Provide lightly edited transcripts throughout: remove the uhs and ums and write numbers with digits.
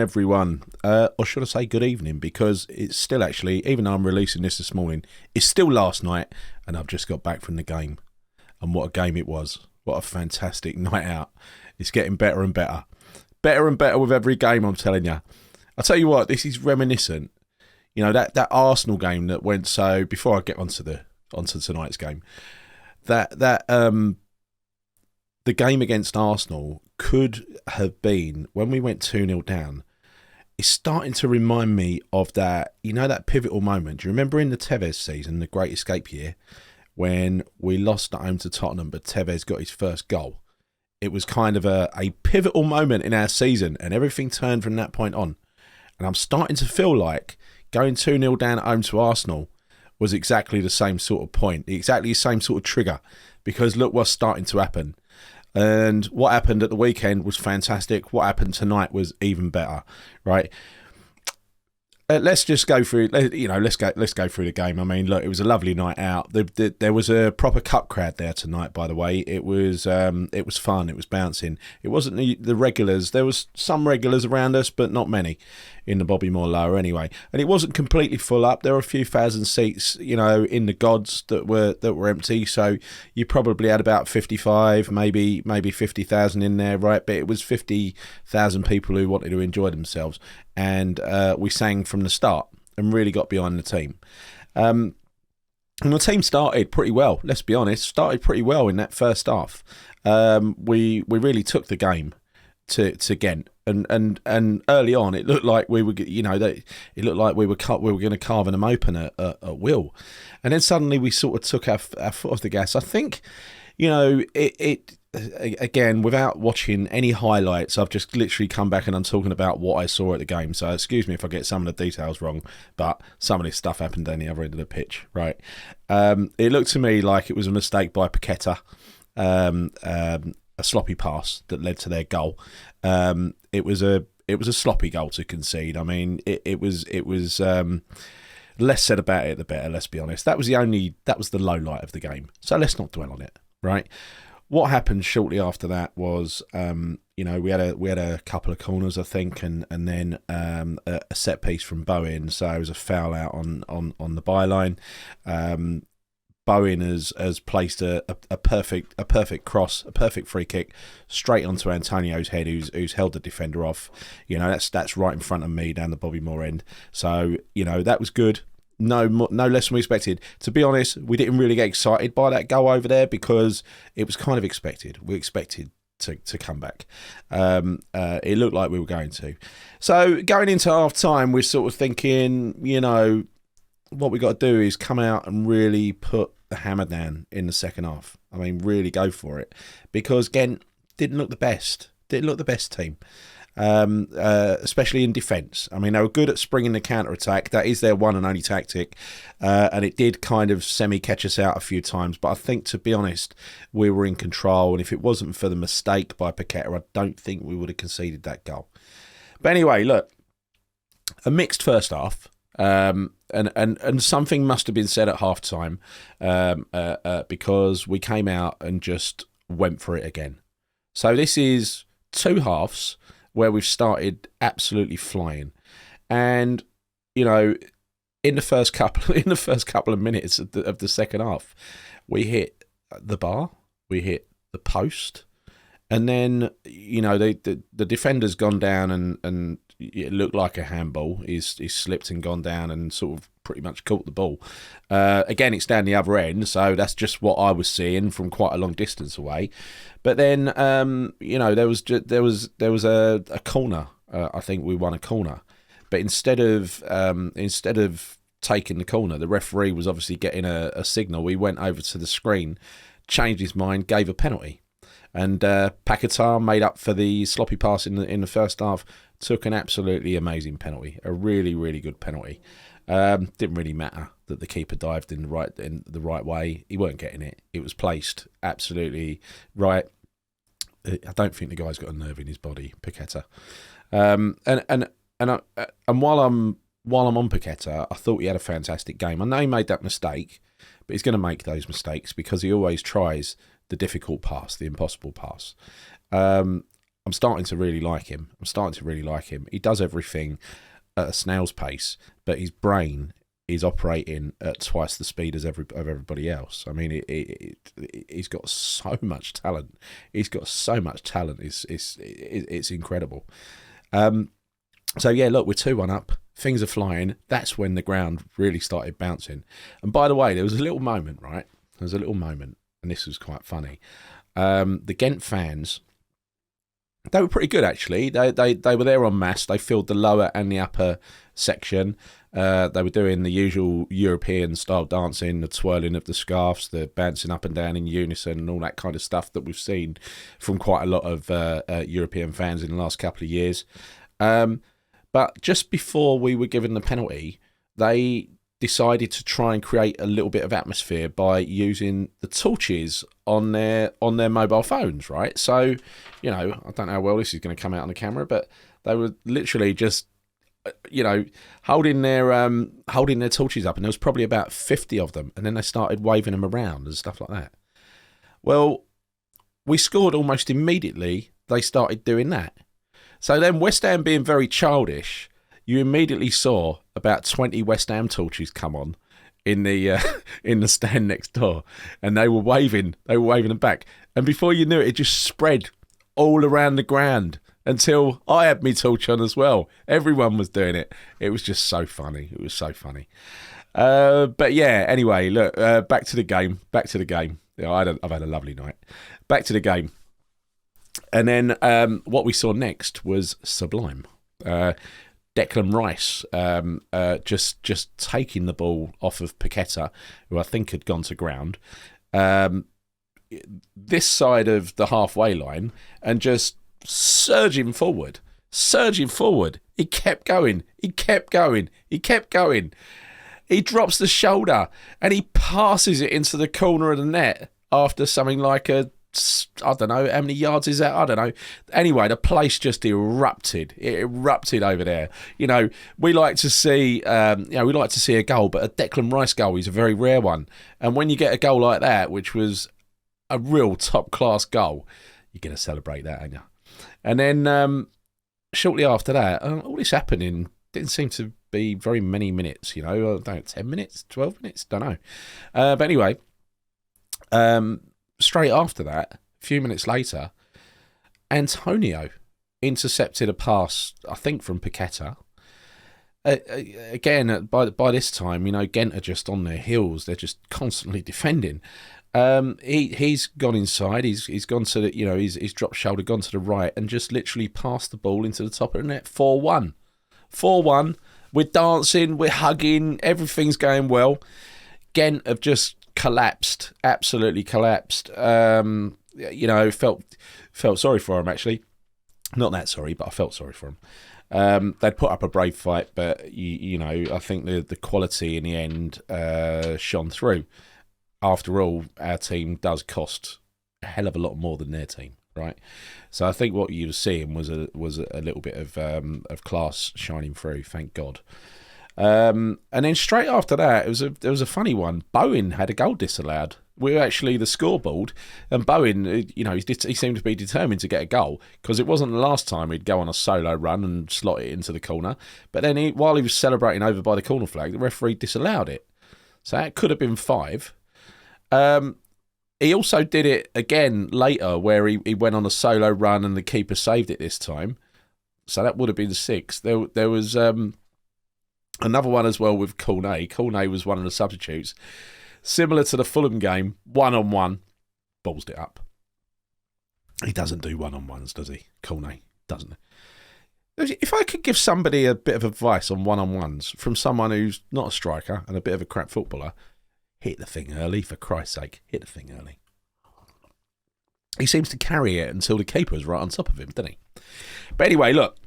everyone. Or should I say good evening, because it's still actually, even though I'm releasing this morning, it's still last night, and I've just got back from the game. And what a game it was. What a fantastic night out. It's getting better and better. Better and better with every game, I'm telling you. I'll tell you what, this is reminiscent. You know, that Arsenal game that went so, before I get onto tonight's game, the game against Arsenal could have been, when we went 2-0 down, it's starting to remind me of that, you know, that pivotal moment. Do you remember in the Tevez season, the Great Escape year, when we lost at home to Tottenham, but Tevez got his first goal? It was kind of a pivotal moment in our season, and everything turned from that point on. And I'm starting to feel like going 2-0 down at home to Arsenal was exactly the same sort of point, exactly the same sort of trigger, because look what's starting to happen. And what happened at the weekend was fantastic. What happened tonight was even better, right? Let's just go through. Let's go through the game. I mean, look, it was a lovely night out. There was a proper cup crowd there tonight. By the way, it was fun. It was bouncing. It wasn't the regulars. There was some regulars around us, but not many in the Bobby Moore Lower anyway. And it wasn't completely full up. There were a few thousand seats, you know, in the gods that were empty. So you probably had about 55, maybe 50,000 in there, right? But it was 50,000 people who wanted to enjoy themselves. And we sang from the start and really got behind the team. And the team started pretty well, let's be honest, started pretty well in that first half. We really took the game to Gent. And early on, it looked like we were, it looked like we were going to carve them open at will. And then suddenly we sort of took our foot off the gas. I think, it again, without watching any highlights, I've just literally come back and I'm talking about what I saw at the game. So excuse me if I get some of the details wrong, but some of this stuff happened down the other end of the pitch, right? It looked to me like it was a mistake by Paqueta, a sloppy pass that led to their goal. It was a sloppy goal to concede. I mean, it was less said about it the better. Let's be honest. That was the low light of the game. So let's not dwell on it, right? What happened shortly after that was, we had a couple of corners, I think, and then a set piece from Bowen. So it was a foul out on the byline. Bowen has placed a perfect cross, a perfect free kick straight onto Antonio's head, who's held the defender off. You know, that's right in front of me down the Bobby Moore end. So that was good. No less than we expected. To be honest, we didn't really get excited by that goal over there because it was kind of expected. We expected to come back. It looked like we were going to. So going into half time, we're sort of thinking, what we got to do is come out and really put the hammer down in the second half. I mean, really go for it, because Gent didn't look the best. Didn't look the best team. Especially in defence. I mean, they were good at springing the counter-attack. That is their one and only tactic. And it did kind of semi-catch us out a few times. But I think, to be honest, we were in control. And if it wasn't for the mistake by Paqueta, I don't think we would have conceded that goal. But anyway, look, a mixed first half. And something must have been said at half-time because we came out and just went for it again. So this is two halves where we've started absolutely flying, and in the first couple of minutes of the second half, we hit the bar, we hit the post, and then the defender's gone down and it looked like a handball. He's slipped and gone down and sort of pretty much caught the ball. Again, it's down the other end, so that's just what I was seeing from quite a long distance away. But then, there was a corner. I think we won a corner, but instead of taking the corner, the referee was obviously getting a signal. We went over to the screen, changed his mind, gave a penalty, and Paqueta made up for the sloppy pass in the first half. Took an absolutely amazing penalty, a really, really good penalty. Didn't really matter that the keeper dived in the right way. He weren't getting it. It was placed absolutely right. I don't think the guy's got a nerve in his body, Paqueta. And while I'm on Paqueta, I thought he had a fantastic game. I know he made that mistake, but he's going to make those mistakes because he always tries the difficult pass, the impossible pass. I'm starting to really like him. He does everything at a snail's pace, but his brain is operating at twice the speed as everybody else. I mean, he's got so much talent. It's incredible. So yeah, look, we're 2-1 up. Things are flying. That's when the ground really started bouncing. And by the way, there was a little moment, right? And this was quite funny. The Gent fans, they were pretty good actually. They were there en masse. They filled the lower and the upper section. They were doing the usual European style dancing, the twirling of the scarves, the bouncing up and down in unison, and all that kind of stuff that we've seen from quite a lot of European fans in the last couple of years. But just before we were given the penalty, they decided to try and create a little bit of atmosphere by using the torches on their mobile phones, right? So, I don't know how well this is going to come out on the camera, but they were literally just, holding their torches up, and there was probably about 50 of them, and then they started waving them around and stuff like that. Well, we scored almost immediately. They started doing that. So then West Ham being very childish, you immediately saw about 20 West Ham torches come on in the stand next door, and they were waving them back. And before you knew it, it just spread all around the ground until I had my torch on as well. Everyone was doing it. It was just so funny. It was so funny. But yeah, anyway, look, back to the game. I've had a lovely night. Back to the game. And then what we saw next was sublime. Declan Rice just taking the ball off of Paqueta, who I think had gone to ground, this side of the halfway line, and just surging forward. He kept going. He drops the shoulder and he passes it into the corner of the net after something like I don't know, how many yards is that? I don't know. Anyway, the place just erupted. It erupted over there. We like to see, a goal, but a Declan Rice goal is a very rare one. And when you get a goal like that, which was a real top-class goal, you're going to celebrate that, aren't you? And then shortly after that, all this happening didn't seem to be very many minutes, I don't know, 10 minutes, 12 minutes, don't know. But anyway, straight after that, a few minutes later, Antonio intercepted a pass, I think, from Paqueta. Again, by this time, Gent are just on their heels. They're just constantly defending. He's gone inside. He's gone to the, he's dropped shoulder, gone to the right, and just literally passed the ball into the top of the net. 4-1. 4-1. We're dancing. We're hugging. Everything's going well. Gent have just collapsed, absolutely collapsed. Felt sorry for him, actually. Not that sorry, but I felt sorry for him. They'd put up a brave fight, but I think the quality in the end shone through. After all, our team does cost a hell of a lot more than their team, right? So I think what you were seeing was a little bit of class shining through. Thank God. And then straight after that, there was a funny one. Bowen had a goal disallowed. We were actually the scoreboard, and Bowen, he seemed to be determined to get a goal, because it wasn't the last time he'd go on a solo run and slot it into the corner. But then while he was celebrating over by the corner flag, the referee disallowed it. So that could have been 5. He also did it again later, where he went on a solo run and the keeper saved it this time. So that would have been 6. There was another one as well with Cornet. Cornet was one of the substitutes. Similar to the Fulham game, 1-on-1, ballsed it up. He doesn't do 1-on-1s, does he? Cornet doesn't. If I could give somebody a bit of advice on 1-on-1s from someone who's not a striker and a bit of a crap footballer, hit the thing early, for Christ's sake. Hit the thing early. He seems to carry it until the keeper's right on top of him, doesn't he? But anyway, look.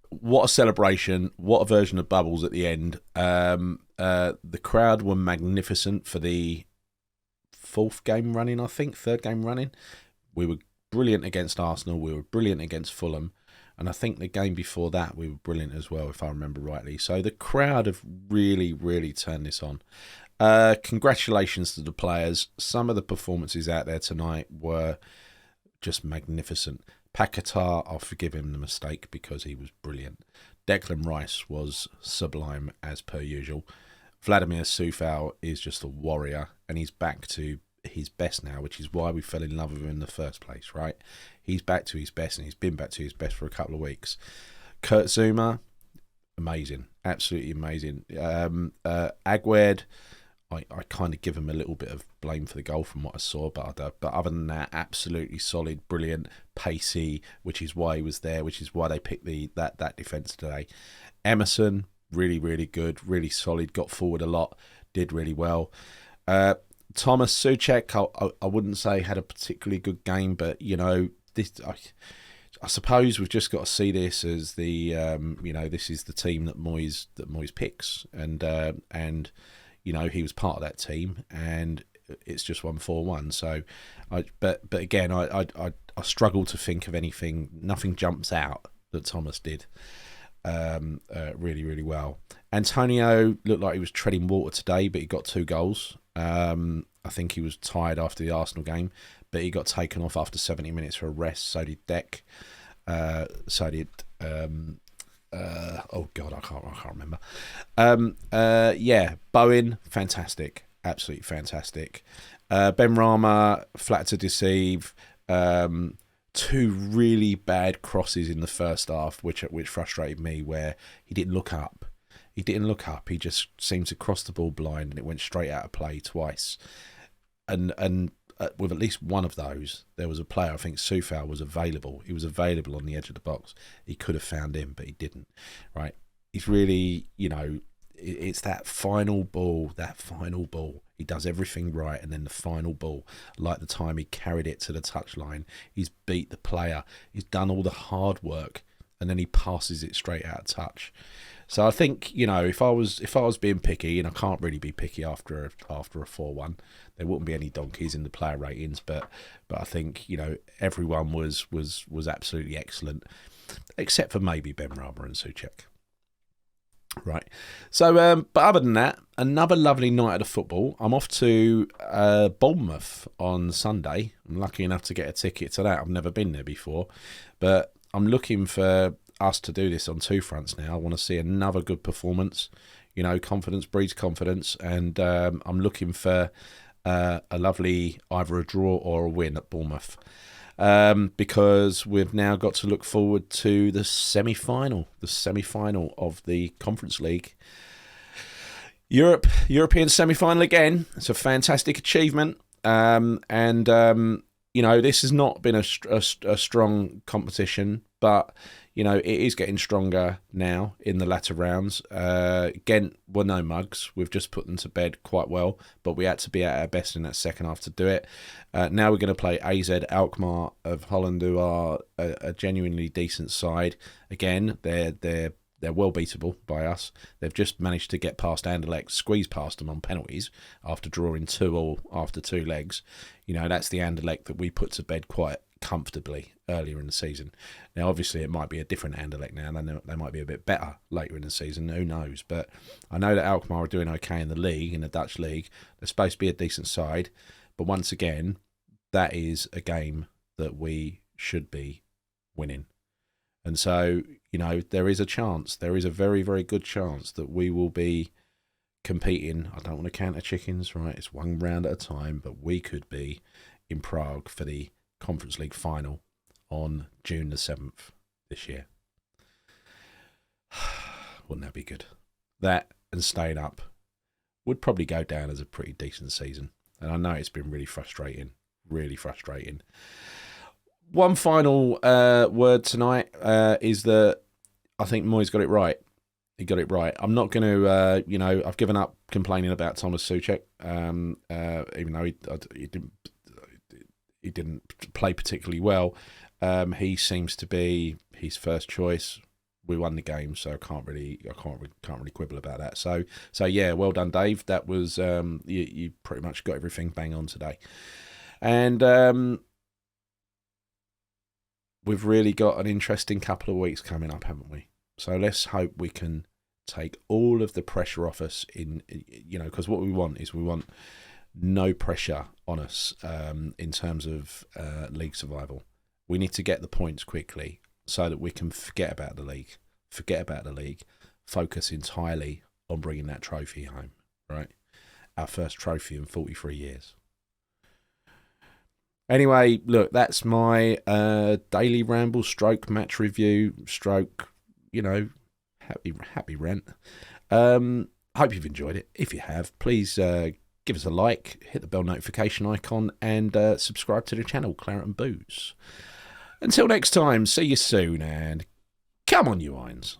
What a celebration. What a version of Bubbles at the end. The crowd were magnificent for the 4th game running, I think. 3rd game running. We were brilliant against Arsenal. We were brilliant against Fulham. And I think the game before that, we were brilliant as well, if I remember rightly. So the crowd have really, really turned this on. Congratulations to the players. Some of the performances out there tonight were just magnificent. Paquetá, I'll forgive him the mistake because he was brilliant. Declan Rice was sublime as per usual. Vladimir Coufal is just a warrior, and he's back to his best now, which is why we fell in love with him in the first place, right? He's back to his best, and he's been back to his best for a couple of weeks. Kurt Zouma, amazing, absolutely amazing. Aguerd, I kind of give him a little bit of blame for the goal from what I saw, but other than that, absolutely solid, brilliant, pacey, which is why he was there, which is why they picked that defence today. Emerson, really, really good, really solid, got forward a lot, did really well. Thomas Souček, I wouldn't say had a particularly good game, but this. I suppose we've just got to see this as the this is the team that Moyes picks, and he was part of that team, and it's just won 4-1. So, but again, I struggle to think of anything. Nothing jumps out that Thomas did really, really well. Antonio looked like he was treading water today, but he got 2 goals. I think he was tired after the Arsenal game, but he got taken off after 70 minutes for a rest. So did Deck. So did oh God, I can't remember. Bowen, fantastic, absolutely fantastic. Ben Rama, flat to deceive. 2 really bad crosses in the first half, which frustrated me, where he didn't look up. He just seemed to cross the ball blind, and it went straight out of play twice. And with at least one of those, there was a player, I think Coufal was available. He was available on the edge of the box. He could have found him, but he didn't. Right? He's really, it's that final ball. He does everything right, and then the final ball, like the time he carried it to the touchline, he's beat the player. He's done all the hard work, and then he passes it straight out of touch. So I think, if I was being picky, and I can't really be picky after a 4-1, there wouldn't be any donkeys in the player ratings. But I think everyone was absolutely excellent, except for maybe Ben Rama and Souček. Right. So, but other than that, another lovely night of football. I'm off to Bournemouth on Sunday. I'm lucky enough to get a ticket to that. I've never been there before, but I'm looking for us to do this on 2 fronts now. I want to see another good performance. Confidence breeds confidence, and I'm looking for a lovely either a draw or a win at Bournemouth, because we've now got to look forward to the semi-final of the Conference League. European semi-final again. It's a fantastic achievement, and this has not been a strong competition, but it is getting stronger now in the latter rounds. Gent were no mugs. We've just put them to bed quite well, but we had to be at our best in that second half to do it. Now we're going to play AZ Alkmaar of Holland, who are a genuinely decent side. Again, they're well beatable by us. They've just managed to get past Anderlecht, squeeze past them on penalties after drawing 2-2 after 2 legs. That's the Anderlecht that we put to bed quite comfortably earlier in the season. Now, obviously, it might be a different Anderlecht now, and they might be a bit better later in the season. Who knows? But I know that Alkmaar are doing okay in the league, in the Dutch league. They're supposed to be a decent side, but once again, that is a game that we should be winning. And so, there is a chance. There is a very, very good chance that we will be competing. I don't want to count our chickens, right? It's one round at a time, but we could be in Prague for the Conference League final on June the 7th this year. Wouldn't that be good? That and staying up would probably go down as a pretty decent season. And I know it's been really frustrating. One final word tonight is that I think Moyes got it right. He got it right. I'm not going to, I've given up complaining about Thomas Souček, even though he didn't play particularly well. He seems to be his first choice. We won the game, so I can't really quibble about that. So yeah, well done, Dave. That was you pretty much got everything bang on today, and we've really got an interesting couple of weeks coming up, haven't we? So let's hope we can take all of the pressure off us because what we want no pressure on us in terms of league survival. We need to get the points quickly so that we can forget about the league. Focus entirely on bringing that trophy home, right? Our first trophy in 43 years. Anyway, look, that's my daily ramble stroke match review stroke, happy rant. Hope you've enjoyed it. If you have, please give us a like, hit the bell notification icon, and subscribe to the channel, Claret and Booze. Until next time, see you soon, and come on, you irons.